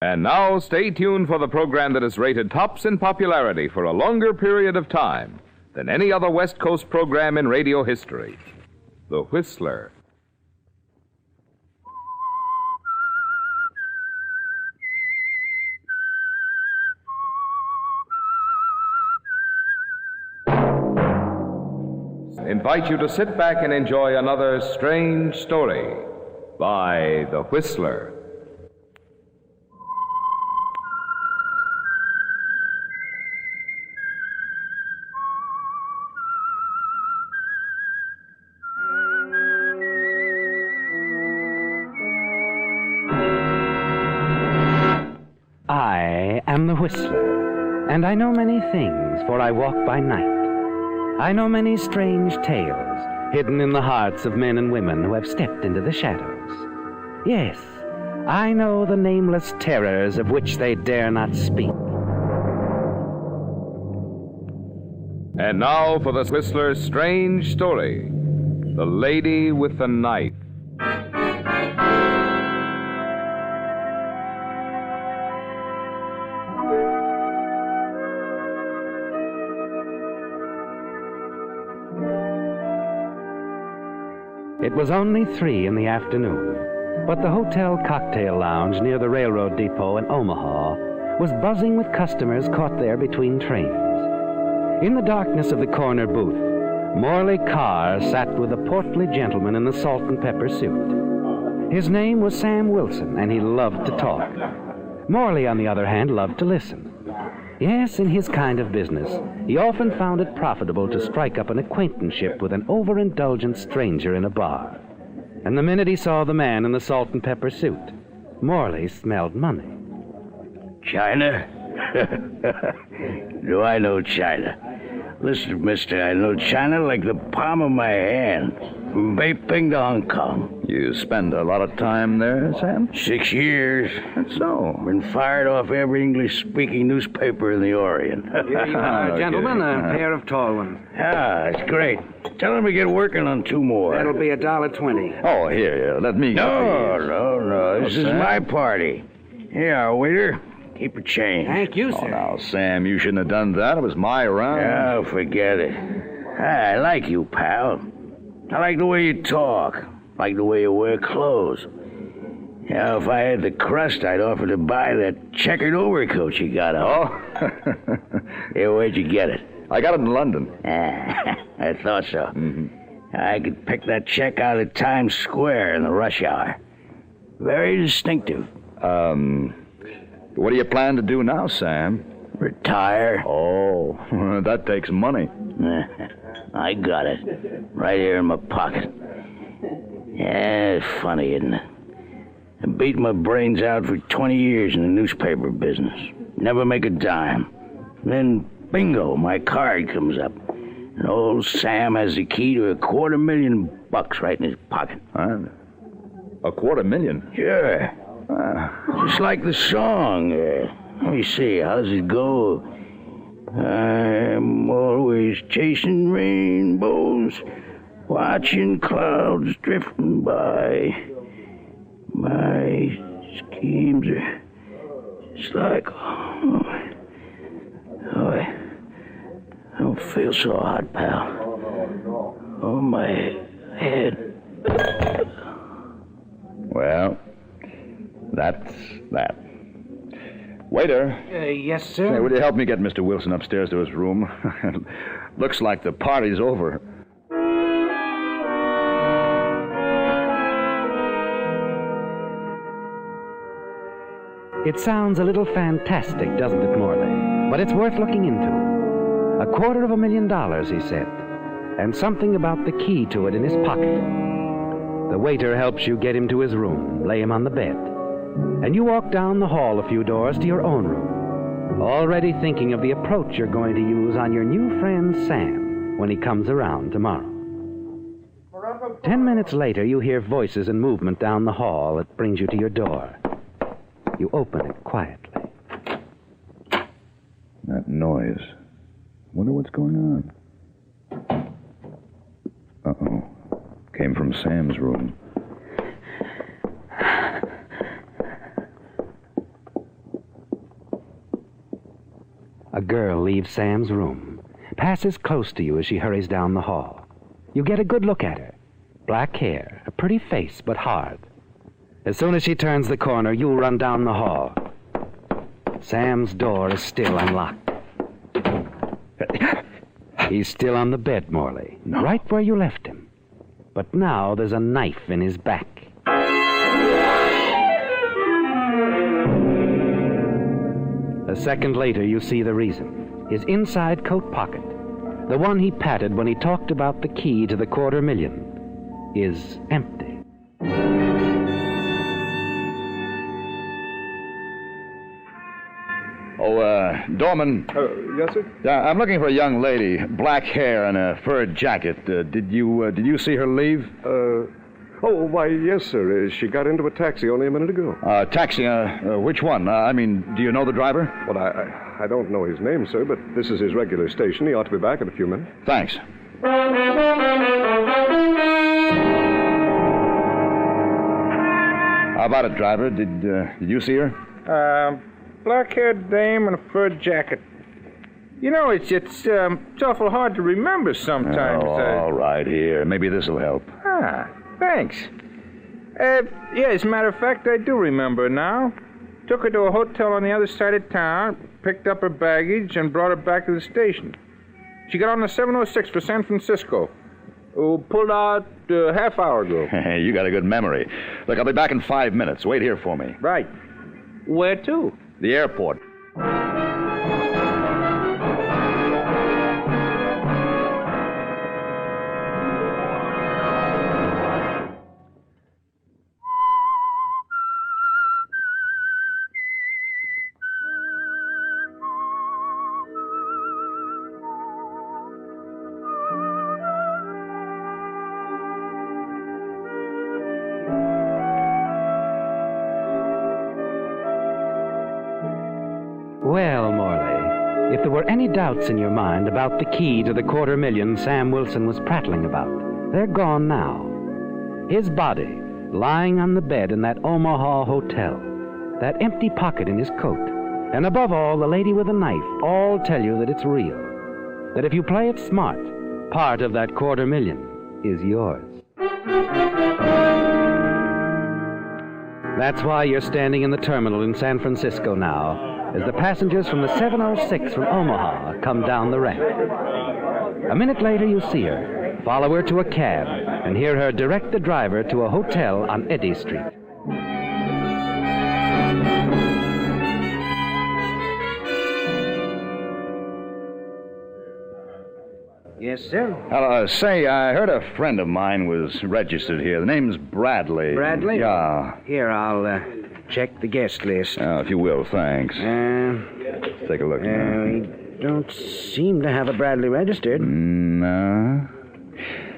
And now, stay tuned for the program that is rated tops in popularity for a longer period of time than any other West Coast program in radio history. The Whistler. Invite you to sit back and enjoy another strange story by The Whistler. I am the Whistler, and I know many things, for I walk by night. I know many strange tales hidden in the hearts of men and women who have stepped into the shadows. Yes, I know the nameless terrors of which they dare not speak. And now for the Whistler's strange story, The Lady with the Knife. It was only 3 in the afternoon, but the hotel cocktail lounge near the railroad depot in Omaha was buzzing with customers caught there between trains. In the darkness of the corner booth, Morley Carr sat with a portly gentleman in the salt and pepper suit. His name was Sam Wilson, and he loved to talk. Morley, on the other hand, loved to listen. Yes, in his kind of business, he often found it profitable to strike up an acquaintanceship with an overindulgent stranger in a bar. And the minute he saw the man in the salt and pepper suit, Morley smelled money. China? Do I know China? Listen, mister, I know China like the palm of my hand. From Beiping to Hong Kong. You spend a lot of time there, Sam? 6 years. That's so. Been fired off every English-speaking newspaper in the Orient. Here you are, gentlemen, a pair of tall ones. Ah, that's great. Tell him to get working on 2 more. That'll be $1.20. Oh, here, let me... No. This is Sam? my party. Here, waiter. Keep your change. Thank you, Oh, sir. now, Sam, you shouldn't have done that. It was my round. Oh, forget it. I like you, pal. I like the way you talk. Like the way you wear clothes. Yeah, if I had the crust, I'd offer to buy that checkered overcoat you got on. Oh? Yeah, where'd you get it? I got it in London. I thought so. Mm-hmm. I could pick that check out of Times Square in the rush hour. Very distinctive. What do you plan to do now, Sam? Retire. Oh, that takes money. I got it. Right here in my pocket. Yeah, it's funny, isn't it? I beat my brains out for 20 years in the newspaper business. Never make a dime. Then, bingo, my card comes up. And old Sam has the key to $250,000 right in his pocket. $250,000? Sure. Just like the song. Let me see, how does it go? I'm always chasing rainbows, watching clouds drifting by. My schemes are just like... I don't feel so hot, pal. Oh, my head. Well, that's that. Waiter. Yes, sir? Hey, will you help me get Mr. Wilson upstairs to his room? Looks like the party's over. It sounds a little fantastic, doesn't it, Morley? But it's worth looking into. $250,000, he said, and something about the key to it in his pocket. The waiter helps you get him to his room, lay him on the bed, and you walk down the hall a few doors to your own room, already thinking of the approach you're going to use on your new friend Sam when he comes around tomorrow. 10 minutes later, you hear voices and movement down the hall that brings you to your door. You open it quietly. That noise. Wonder what's going on. Uh-oh. Came from Sam's room. A girl leaves Sam's room, passes close to you as she hurries down the hall. You get a good look at her. Black hair, a pretty face, but hard. As soon as she turns the corner, you run down the hall. Sam's door is still unlocked. He's still on the bed, Morley, right where you left him. But now there's a knife in his back. A second later, you see the reason. His inside coat pocket, the one he patted when he talked about the key to the $250,000, is empty. Dorman. Yes, sir? Yeah, I'm looking for a young lady, black hair and a fur jacket. Did you see her leave? Why, yes, sir. She got into a taxi only a minute ago. Taxi, which one? Do you know the driver? Well, I don't know his name, sir, but this is his regular station. He ought to be back in a few minutes. Thanks. How about it, driver? Did you see her? Black-haired dame in a fur jacket. You know, it's awful hard to remember sometimes. All right, here. Maybe this'll help. Thanks. Yeah, as a matter of fact, I do remember now. Took her to a hotel on the other side of town, picked up her baggage, and brought her back to the station. She got on the 706 for San Francisco. Pulled out a half hour ago. You got a good memory. Look, I'll be back in 5 minutes. Wait here for me. Right. Where to? The airport. Well, Morley, if there were any doubts in your mind about the key to the $250,000 Sam Wilson was prattling about, they're gone now. His body, lying on the bed in that Omaha hotel, that empty pocket in his coat, and above all, the lady with the knife, all tell you that it's real. That if you play it smart, part of that $250,000 is yours. That's why you're standing in the terminal in San Francisco now, as the passengers from the 706 from Omaha come down the ramp. A minute later, you see her, follow her to a cab, and hear her direct the driver to a hotel on Eddy Street. Yes, sir. Hello, say, I heard a friend of mine was registered here. The name's Bradley. Bradley? Yeah. Here, I'll check the guest list. If you will, thanks. Take a look now. We don't seem to have a Bradley registered. No.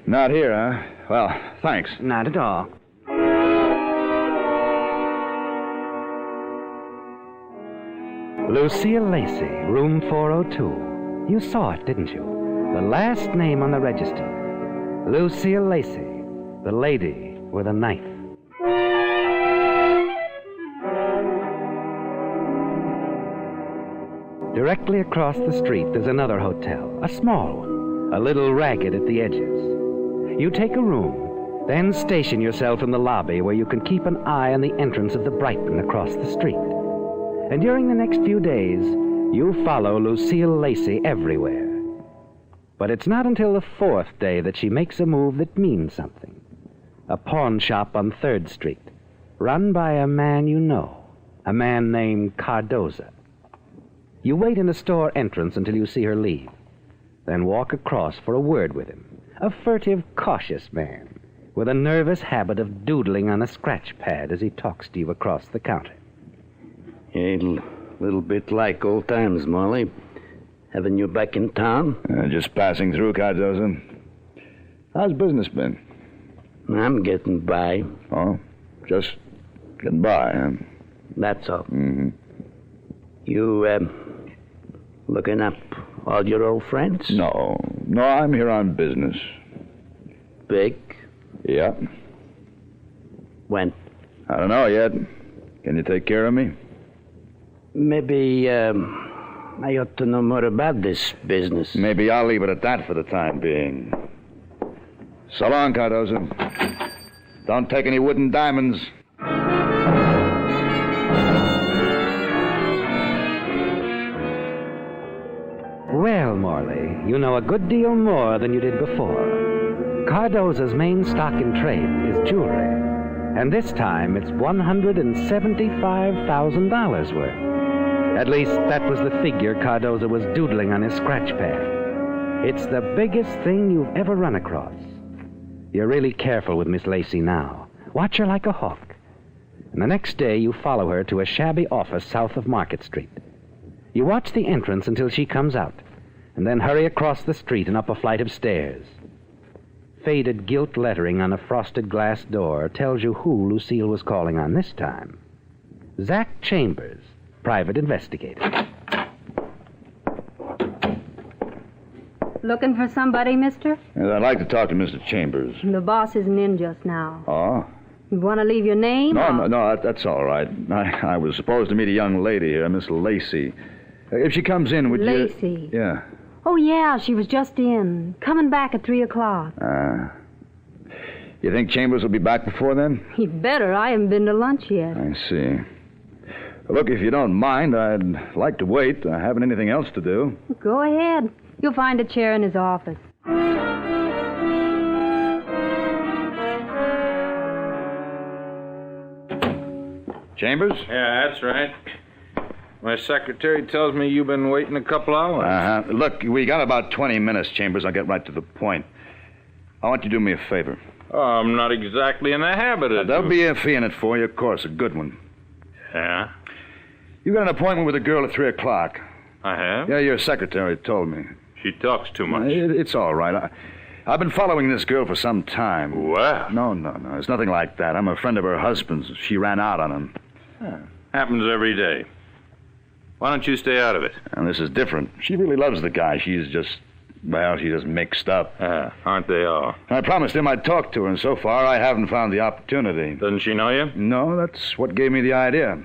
Not here, huh? Well, thanks. Not at all. Lucille Lacey, room 402. You saw it, didn't you? The last name on the register. Lucille Lacey, the lady with a knife. Directly across the street, there's another hotel, a small one, a little ragged at the edges. You take a room, then station yourself in the lobby where you can keep an eye on the entrance of the Brighton across the street. And during the next few days, you follow Lucille Lacey everywhere. But it's not until the fourth day that she makes a move that means something. A pawn shop on 3rd Street, run by a man you know, a man named Cardoza. You wait in the store entrance until you see her leave, then walk across for a word with him. A furtive, cautious man with a nervous habit of doodling on a scratch pad as he talks to you across the counter. A little bit like old times, Molly. Having you back in town? Just passing through, Cardoza. How's business been? I'm getting by. Oh, just getting by, huh? That's all. Mm-hmm. You, looking up all your old friends? No, I'm here on business. Big? Yeah. When? I don't know yet. Can you take care of me? Maybe, I ought to know more about this business. Maybe I'll leave it at that for the time being. So long, Cardozo. Don't take any wooden diamonds. Well, Morley, you know a good deal more than you did before. Cardoza's main stock in trade is jewelry. And this time it's $175,000 worth. At least that was the figure Cardoza was doodling on his scratch pad. It's the biggest thing you've ever run across. You're really careful with Miss Lacey now. Watch her like a hawk. And the next day you follow her to a shabby office south of Market Street. You watch the entrance until she comes out, and then hurry across the street and up a flight of stairs. Faded gilt lettering on a frosted glass door tells you who Lucille was calling on this time. Zach Chambers, private investigator. Looking for somebody, mister? Yes, I'd like to talk to Mr. Chambers. The boss isn't in just now. Oh? You want to leave your name? No, that's all right. I was supposed to meet a young lady here, Miss Lacey. If she comes in, would you... Lacey? Yeah. Oh, yeah, she was just in. Coming back at 3 o'clock. You think Chambers will be back before then? He'd better. I haven't been to lunch yet. I see. Look, if you don't mind, I'd like to wait. I haven't anything else to do. Go ahead. You'll find a chair in his office. Chambers? Yeah, that's right. My secretary tells me you've been waiting a couple hours. Uh-huh. Look, we got about 20 minutes, Chambers. I'll get right to the point. I want you to do me a favor. Oh, I'm not exactly in the habit of... There'll be a fee in it for you, of course, a good one. Yeah? You got an appointment with a girl at 3 o'clock. I have? Yeah, your secretary told me. She talks too much. It's all right. I've been following this girl for some time. Well? No. It's nothing like that. I'm a friend of her husband's. She ran out on him. Happens every day. Why don't you stay out of it? And this is different. She really loves the guy. She's just mixed up. Aren't they all? I promised him I'd talk to her, and so far I haven't found the opportunity. Doesn't she know you? No, that's what gave me the idea.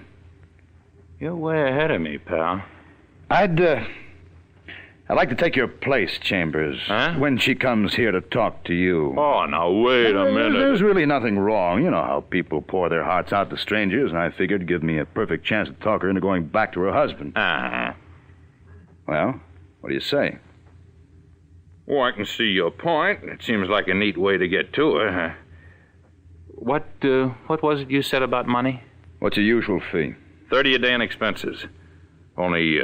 You're way ahead of me, pal. I'd like to take your place, Chambers. Huh? When she comes here to talk to you. Oh, now, wait a minute. There's really nothing wrong. You know how people pour their hearts out to strangers, and I figured it'd give me a perfect chance to talk her into going back to her husband. Well, what do you say? Oh, I can see your point. It seems like a neat way to get to her. What was it you said about money? What's your usual fee? 30 a day in expenses. Only,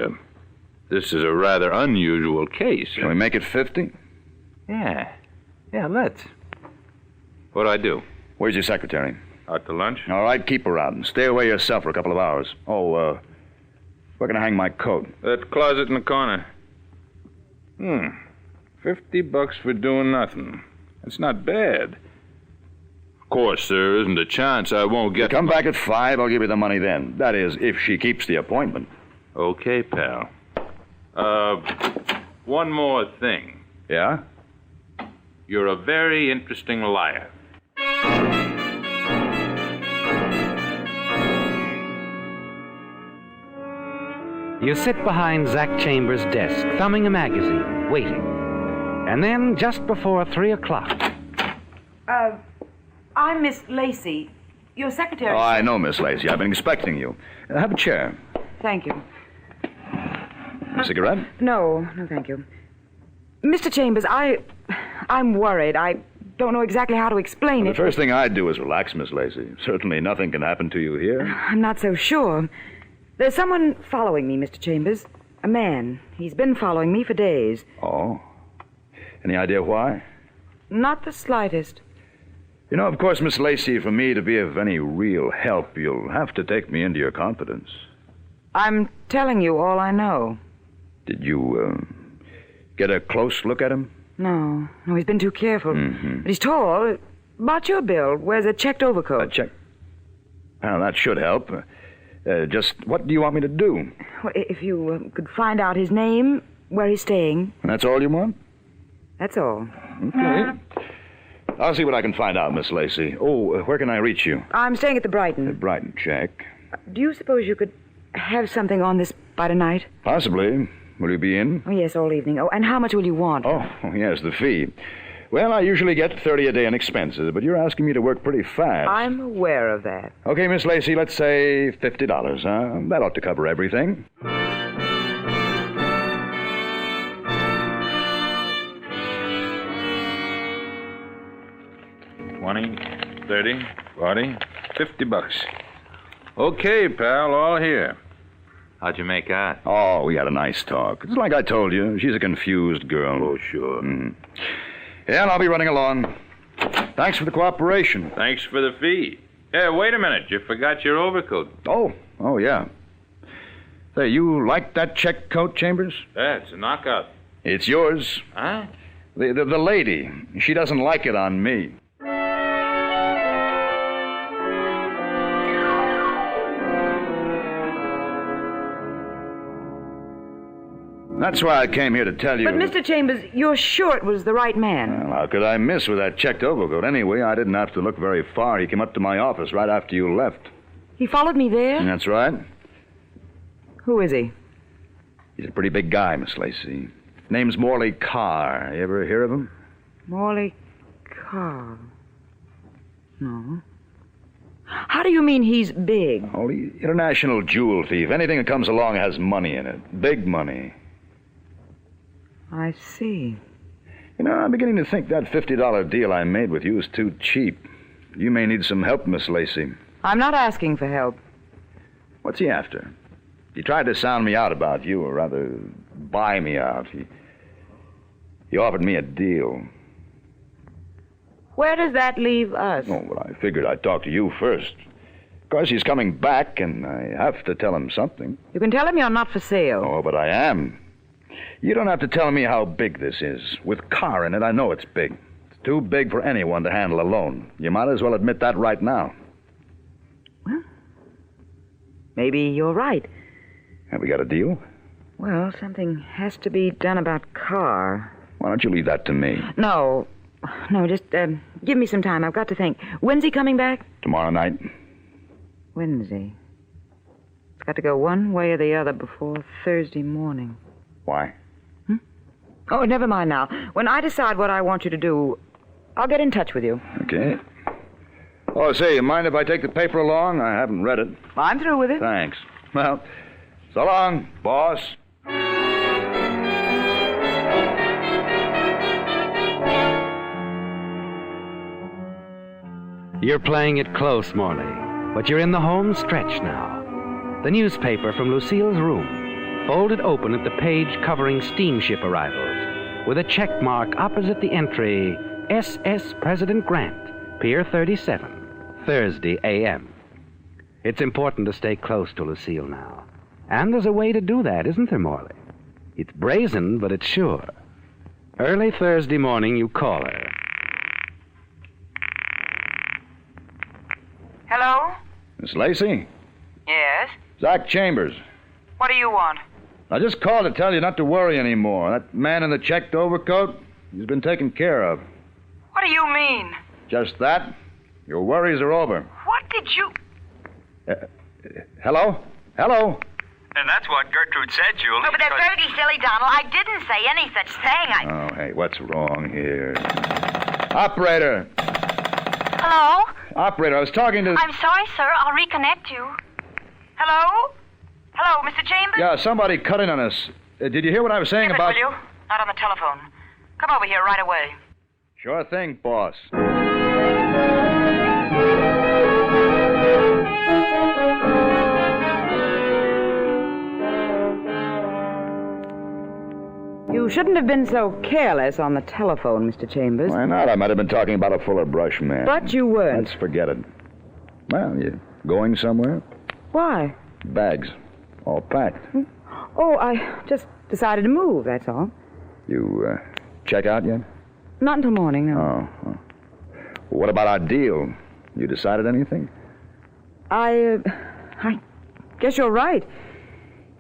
this is a rather unusual case. Can we make it 50? Yeah, let's. What'd I do? Where's your secretary? Out to lunch? All right, keep her out and stay away yourself for a couple of hours. Oh, where can I hang my coat? That closet in the corner. $50 for doing nothing. That's not bad. Of course, there isn't a chance I won't get... Come back at 5, I'll give you the money then. That is, if she keeps the appointment. Okay, pal. One more thing. Yeah? You're a very interesting liar. You sit behind Zach Chambers' desk, thumbing a magazine, waiting. And then, just before 3 o'clock... I'm Miss Lacey, your secretary. Oh, I know, Miss Lacey. I've been expecting you. Have a chair. Thank you. A cigarette? No, thank you. Mr. Chambers, I'm worried. I don't know exactly how to explain it. The first thing I'd do is relax, Miss Lacey. Certainly nothing can happen to you here. I'm not so sure. There's someone following me, Mr. Chambers. A man. He's been following me for days. Oh? Any idea why? Not the slightest. You know, of course, Miss Lacey, for me to be of any real help, you'll have to take me into your confidence. I'm telling you all I know. Did you, get a close look at him? No, he's been too careful. Mm-hmm. But he's tall, about your build, wears a checked overcoat. A check? Well, that should help. Just what do you want me to do? Well, if you could find out his name, where he's staying. And that's all you want? That's all. Okay. I'll see what I can find out, Miss Lacey. Oh, where can I reach you? I'm staying at the Brighton. The Brighton, check. Do you suppose you could have something on this by tonight? Possibly. Will you be in? Oh, yes, all evening. Oh, and how much will you want? Oh, yes, the fee. Well, I usually get 30 a day in expenses, but you're asking me to work pretty fast. I'm aware of that. Okay, Miss Lacey, let's say $50, huh? That ought to cover everything. 20, 30, 40, $50. Okay, pal, all here. How'd you make out? Oh, we had a nice talk. It's like I told you. She's a confused girl. Oh, sure. Yeah, and I'll be running along. Thanks for the cooperation. Thanks for the fee. Hey, wait a minute. You forgot your overcoat. Oh, yeah. Say, you like that check coat, Chambers? Yeah, it's a knockout. It's yours. Huh? The lady, she doesn't like it on me. That's why I came here to tell you. But, Mr. Chambers, you're sure it was the right man? Well, how could I miss with that checked overcoat? Anyway, I didn't have to look very far. He came up to my office right after you left. He followed me there? That's right. Who is he? He's a pretty big guy, Miss Lacey. Name's Morley Carr. You ever hear of him? Morley Carr. No. How do you mean he's big? Oh, he's an international jewel thief. Anything that comes along has money in it. Big money. I see. You know, I'm beginning to think that $50 deal I made with you is too cheap. You may need some help, Miss Lacey. I'm not asking for help. What's he after? He tried to sound me out about you, or rather, buy me out. He offered me a deal. Where does that leave us? Oh, well, I figured I'd talk to you first. Of course, he's coming back, and I have to tell him something. You can tell him you're not for sale. Oh, but I am. You don't have to tell me how big this is. With Carr in it, I know it's big. It's too big for anyone to handle alone. You might as well admit that right now. Well, maybe you're right. Have we got a deal? Well, something has to be done about Carr. Why don't you leave that to me? No, just give me some time. I've got to think. When's he coming back? Tomorrow night. Wednesday. It's got to go one way or the other before Thursday morning. Why? Oh, never mind now. When I decide what I want you to do, I'll get in touch with you. Okay. Oh, say, you mind if I take the paper along? I haven't read it. I'm through with it. Thanks. Well, so long, boss. You're playing it close, Morley, but you're in the home stretch now. The newspaper from Lucille's room, folded open at the page covering steamship arrivals, with a check mark opposite the entry, SS President Grant, Pier 37, Thursday a.m. It's important to stay close to Lucille now. And there's a way to do that, isn't there, Morley? It's brazen, but it's sure. Early Thursday morning, you call her. Hello? Miss Lacey? Yes? Zach Chambers. What do you want? I just called to tell you not to worry anymore. That man in the checked overcoat, he's been taken care of. What do you mean? Just that. Your worries are over. What did you... Hello? Hello? And that's what Gertrude said, Julie. Oh, but that's very silly, Donald. I didn't say any such thing. Oh, hey, what's wrong here? Operator! Hello? Operator, I was talking to... I'm sorry, sir. I'll reconnect you. Hello? Hello, Mr. Chambers? Yeah, somebody cut in on us. Did you hear what I was saying Give it, about... will you? Not on the telephone. Come over here right away. Sure thing, boss. You shouldn't have been so careless on the telephone, Mr. Chambers. Why not? I might have been talking about a fuller brush man. But you weren't. Let's forget it. Well, you going somewhere? Why? Bags. All packed. Oh, I just decided to move, that's all. You, check out yet? Not until morning, no. Oh. Well, what about our deal? You decided anything? I guess you're right.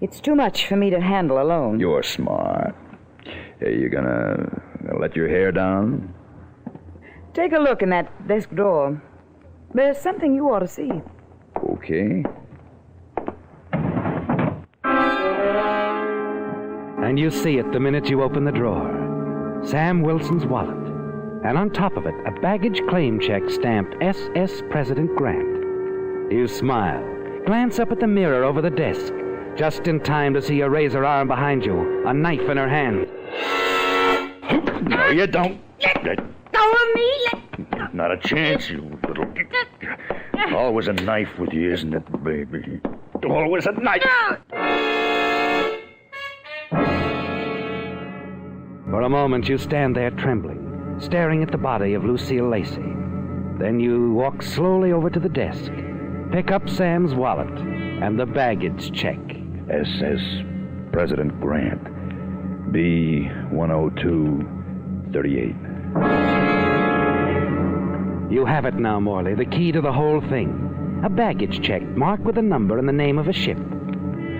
It's too much for me to handle alone. You're smart. Hey, you gonna let your hair down? Take a look in that desk drawer. There's something you ought to see. Okay. And you see it the minute you open the drawer. Sam Wilson's wallet. And on top of it, a baggage claim check stamped SS President Grant. You smile, glance up at the mirror over the desk, just in time to see a razor arm behind you, a knife in her hand. No, you don't. Go with me. Not a chance, you little... Always a knife with you, isn't it, baby? Always a knife. For a moment, you stand there trembling, staring at the body of Lucille Lacey. Then you walk slowly over to the desk, pick up Sam's wallet and the baggage check. SS President Grant, B10238. You have it now, Morley, the key to the whole thing. A baggage check marked with a number and the name of a ship.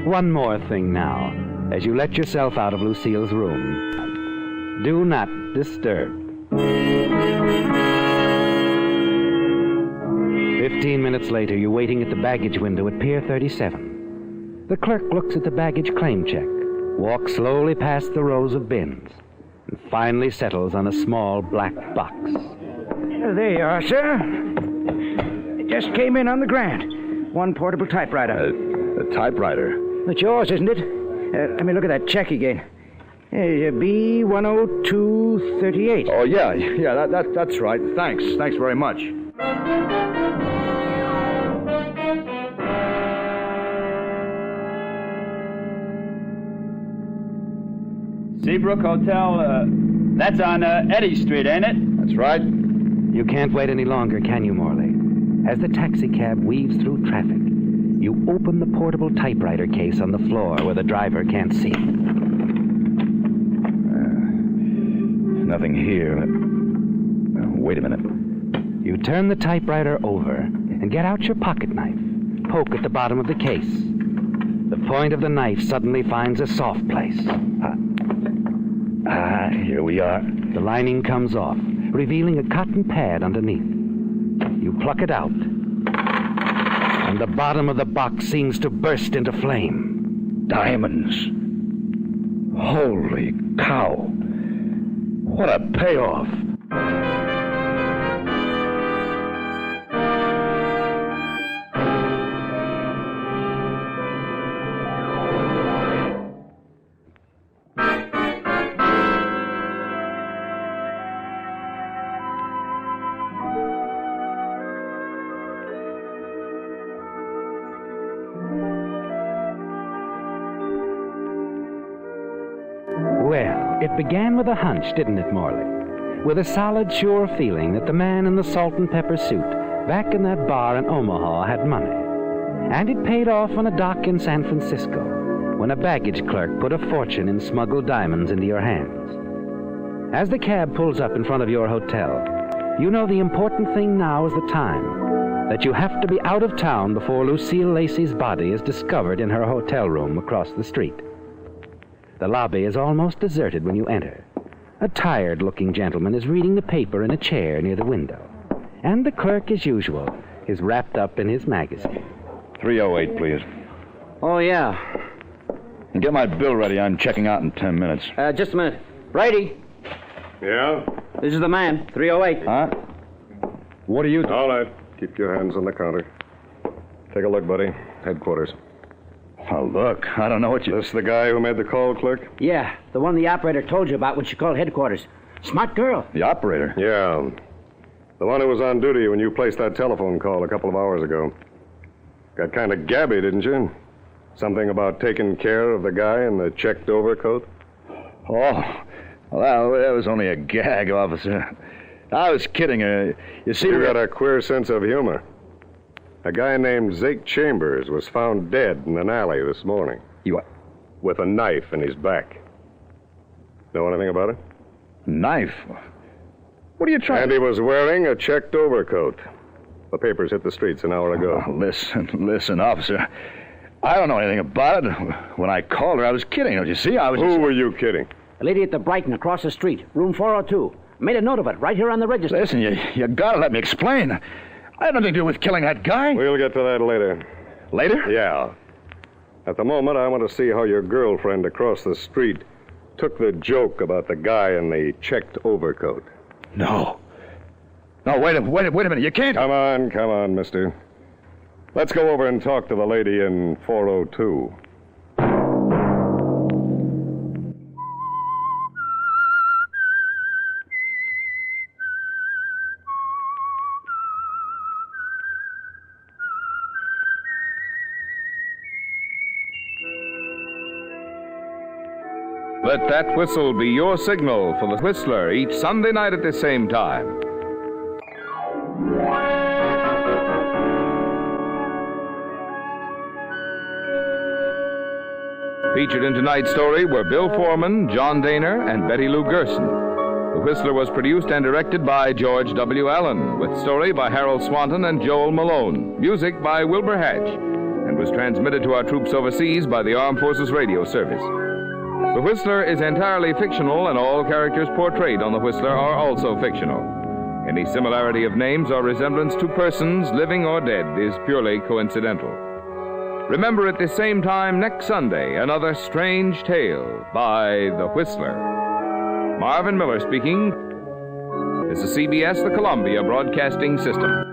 One more thing now, as you let yourself out of Lucille's room. Do not disturb. 15 minutes later, you're waiting at the baggage window at Pier 37. The clerk looks at the baggage claim check, walks slowly past the rows of bins, and finally settles on a small black box. There you are, sir. It just came in on the Grant. One portable typewriter. A typewriter? It's yours, isn't it? Let me look at that check again. B10238. Oh, yeah, that's right. Thanks very much. Seabrook Hotel, that's on Eddy Street, ain't it? That's right. You can't wait any longer, can you, Morley? As the taxicab weaves through traffic, you open the portable typewriter case on the floor where the driver can't see. Nothing here. Wait a minute. You turn the typewriter over and get out your pocket knife. Poke at the bottom of the case. The point of the knife suddenly finds a soft place. Here we are. The lining comes off, revealing a cotton pad underneath. You pluck it out, and the bottom of the box seems to burst into flame. Diamonds. Holy cow. What a payoff. Well, it began with a hunch, didn't it, Morley? With a solid, sure feeling that the man in the salt and pepper suit back in that bar in Omaha had money. And it paid off on a dock in San Francisco when a baggage clerk put a fortune in smuggled diamonds into your hands. As the cab pulls up in front of your hotel, you know the important thing now is the time, that you have to be out of town before Lucille Lacey's body is discovered in her hotel room across the street. The lobby is almost deserted when you enter. A tired-looking gentleman is reading the paper in a chair near the window. And the clerk, as usual, is wrapped up in his magazine. 308, please. Oh, yeah. And get my bill ready. I'm checking out in 10 minutes. Just a minute. Brady, Yeah? this is the man, 308. Huh? What are you... All right. Keep your hands on the counter. Take a look, buddy. Headquarters. Oh, look, I don't know what you... This the guy who made the call, clerk? Yeah, the one the operator told you about when she called headquarters. Smart girl. The operator? Yeah. The one who was on duty when you placed that telephone call a couple of hours ago. Got kind of gabby, didn't you? Something about taking care of the guy in the checked overcoat? Oh, well, that was only a gag, officer. I was kidding. You see... You got a queer sense of humor. A guy named Zake Chambers was found dead in an alley this morning. You... With a knife in his back. Know anything about it? Knife? What are you trying... And he was wearing a checked overcoat. The papers hit the streets an hour ago. Oh, listen, officer. I don't know anything about it. When I called her, I was kidding. Don't you see? Who were you kidding? The lady at the Brighton across the street, room 402. Made a note of it right here on the register. Listen, you gotta let me explain. I had nothing to do with killing that guy. We'll get to that later. Later? Yeah. At the moment, I want to see how your girlfriend across the street took the joke about the guy in the checked overcoat. No. No, wait a minute. You can't. Come on, mister. Let's go over and talk to the lady in 402. Let that whistle be your signal for the Whistler each Sunday night at the same time. Featured in tonight's story were Bill Foreman, John Daner, and Betty Lou Gerson. The Whistler was produced and directed by George W. Allen, with story by Harold Swanton and Joel Malone, music by Wilbur Hatch, and was transmitted to our troops overseas by the Armed Forces Radio Service. The Whistler is entirely fictional, and all characters portrayed on The Whistler are also fictional. Any similarity of names or resemblance to persons, living or dead, is purely coincidental. Remember at the same time next Sunday, another strange tale by The Whistler. Marvin Miller speaking. This is CBS, the Columbia Broadcasting System.